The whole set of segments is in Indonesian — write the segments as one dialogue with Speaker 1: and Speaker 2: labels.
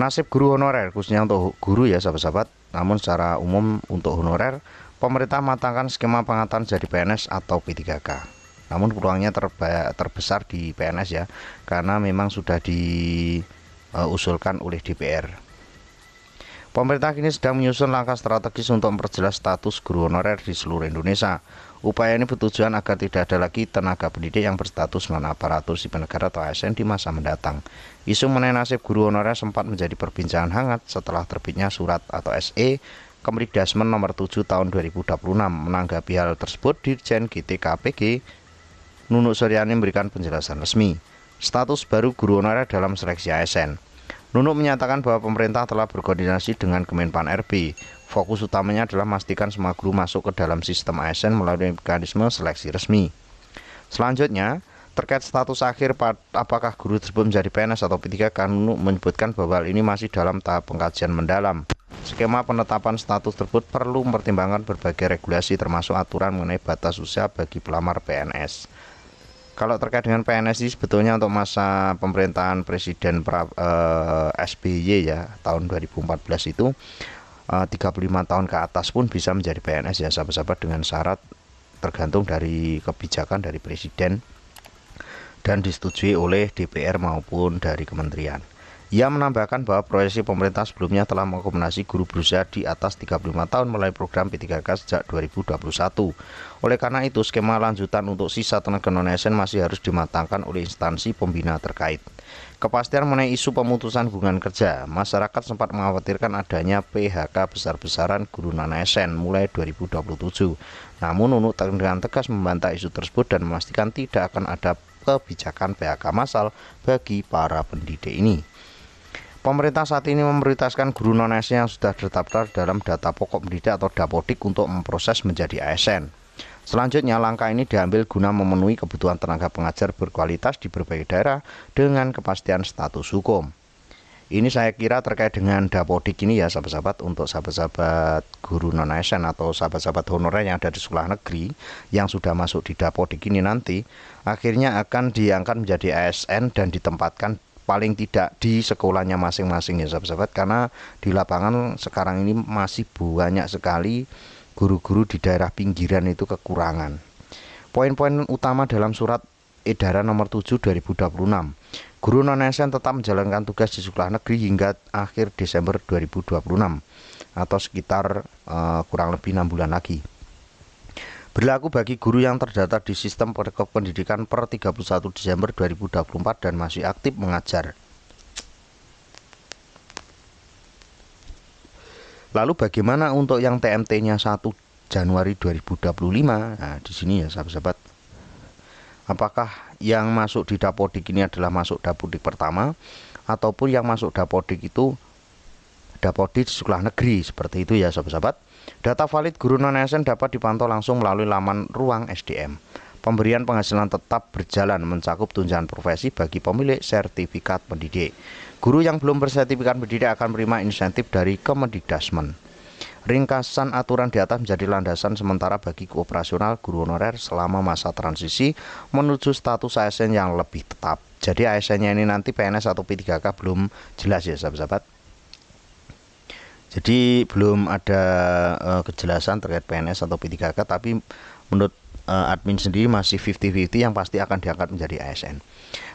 Speaker 1: Nasib guru honorer, khususnya untuk guru ya sahabat-sahabat. Namun secara umum untuk honorer, pemerintah matangkan skema pengangkatan jadi PNS atau P3K. Namun peluangnya terbesar di PNS ya, karena memang sudah diusulkan oleh DPR. Pemerintah kini sedang menyusun langkah strategis untuk memperjelas status guru honorer di seluruh Indonesia. Upaya ini bertujuan agar tidak ada lagi tenaga pendidik yang berstatus non-aparatur sipil negara atau ASN di masa mendatang. Isu mengenai nasib guru honorer sempat menjadi perbincangan hangat setelah terbitnya surat atau SE Kemendikbudrismen nomor 7 tahun 2026. Menanggapi hal tersebut, Dirjen GTKPG Nunuk Suryani memberikan penjelasan resmi status baru guru honorer dalam seleksi ASN. Nunuk menyatakan bahwa pemerintah telah berkoordinasi dengan Kemenpan RB. Fokus utamanya adalah memastikan semua guru masuk ke dalam sistem ASN melalui mekanisme seleksi resmi. Selanjutnya, terkait status akhir apakah guru tersebut menjadi PNS atau P3K, Nunuk menyebutkan bahwa hal ini masih dalam tahap pengkajian mendalam. Skema penetapan status tersebut perlu mempertimbangkan berbagai regulasi termasuk aturan mengenai batas usia bagi pelamar PNS. Kalau terkait dengan PNS ini sebetulnya untuk masa pemerintahan Presiden SBY ya tahun 2014 itu 35 tahun ke atas pun bisa menjadi PNS ya sahabat-sahabat, dengan syarat tergantung dari kebijakan dari Presiden dan disetujui oleh DPR maupun dari kementerian. Ia menambahkan bahwa proyeksi pemerintah sebelumnya telah mengakomodasi guru berusia di atas 35 tahun melalui program P3K sejak 2021. Oleh karena itu, skema lanjutan untuk sisa tenaga non-ASN masih harus dimatangkan oleh instansi pembina terkait. Kepastian mengenai isu pemutusan hubungan kerja, masyarakat sempat mengkhawatirkan adanya PHK besar-besaran guru non-ASN mulai 2027. Namun Nunuk dengan tegas membantah isu tersebut dan memastikan tidak akan ada kebijakan PHK massal bagi para pendidik ini. Pemerintah saat ini memprioritaskan guru non-ASN yang sudah terdaftar dalam data pokok pendidik atau Dapodik untuk memproses menjadi ASN. Selanjutnya, langkah ini diambil guna memenuhi kebutuhan tenaga pengajar berkualitas di berbagai daerah dengan kepastian status hukum. Ini saya kira terkait dengan Dapodik ini ya sahabat-sahabat, untuk sahabat-sahabat guru non-ASN atau sahabat-sahabat honorer yang ada di sekolah negeri yang sudah masuk di Dapodik ini nanti akhirnya akan diangkat menjadi ASN dan ditempatkan paling tidak di sekolahnya masing-masing ya sahabat-sahabat, karena di lapangan sekarang ini masih banyak sekali guru-guru di daerah pinggiran itu kekurangan. Poin-poin utama dalam surat edaran nomor 7 2026, guru non-ASN tetap menjalankan tugas di sekolah negeri hingga akhir Desember 2026 atau sekitar kurang lebih 6 bulan lagi. Berlaku bagi guru yang terdaftar di sistem pendidikan per 31 Desember 2024 dan masih aktif mengajar. Lalu bagaimana untuk yang TMT-nya 1 Januari 2025? Nah, di sini ya sahabat-sahabat. Apakah yang masuk di Dapodik ini adalah masuk Dapodik pertama ataupun yang masuk Dapodik itu Dapodik sekolah negeri, seperti itu ya sahabat-sahabat. Data valid guru non-ASN dapat dipantau langsung melalui laman Ruang SDM. Pemberian penghasilan tetap berjalan mencakup tunjangan profesi bagi pemilik sertifikat pendidik. Guru yang belum bersertifikat pendidik akan menerima insentif dari Kemendikbudrismen. Ringkasan aturan di atas menjadi landasan sementara bagi operasional guru honorer selama masa transisi menuju status ASN yang lebih tetap. Jadi ASN-nya ini nanti PNS atau P3K belum jelas ya sahabat-sahabat. Jadi belum ada kejelasan terkait PNS atau P3K, tapi menurut admin sendiri masih 50-50 yang pasti akan diangkat menjadi ASN.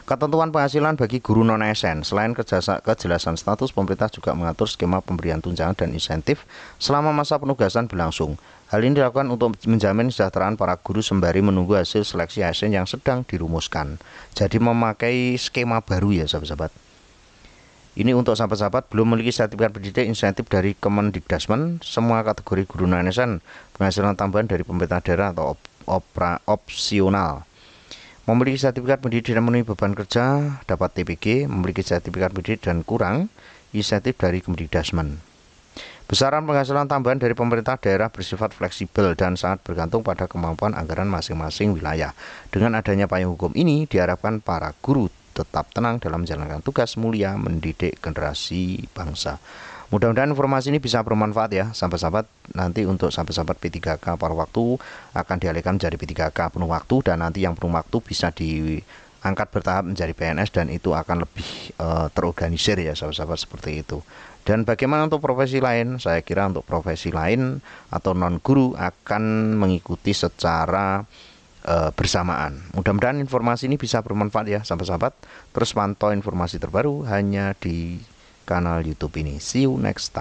Speaker 1: Ketentuan penghasilan bagi guru non-ASN, selain kejelasan status, pemerintah juga mengatur skema pemberian tunjangan dan insentif selama masa penugasan berlangsung. Hal ini dilakukan untuk menjamin kesejahteraan para guru sembari menunggu hasil seleksi ASN yang sedang dirumuskan. Jadi memakai skema baru ya sahabat-sahabat. Ini untuk sahabat-sahabat belum memiliki sertifikat pendidik, insentif dari Kemendikbudrismen, semua kategori guru non-ASN, penghasilan tambahan dari pemerintah daerah atau opsional. Memiliki sertifikat pendidik dan memenuhi beban kerja dapat TPG, memiliki sertifikat pendidik dan kurang insentif dari Kemendikbudrismen. Besaran penghasilan tambahan dari pemerintah daerah bersifat fleksibel dan sangat bergantung pada kemampuan anggaran masing-masing wilayah. Dengan adanya payung hukum ini, diharapkan para guru tetap tenang dalam menjalankan tugas mulia mendidik generasi bangsa. Mudah-mudahan informasi ini bisa bermanfaat ya sahabat-sahabat. Nanti untuk sahabat-sahabat P3K paruh waktu akan dialihkan menjadi P3K penuh waktu, dan nanti yang penuh waktu bisa angkat bertahap menjadi PNS, dan itu akan lebih terorganisir ya sahabat-sahabat, seperti itu. Dan bagaimana untuk profesi lain? Saya kira untuk profesi lain atau non guru akan mengikuti secara bersamaan. Mudah-mudahan informasi ini bisa bermanfaat ya sahabat-sahabat. Terus pantau informasi terbaru hanya di kanal YouTube ini. See you next time.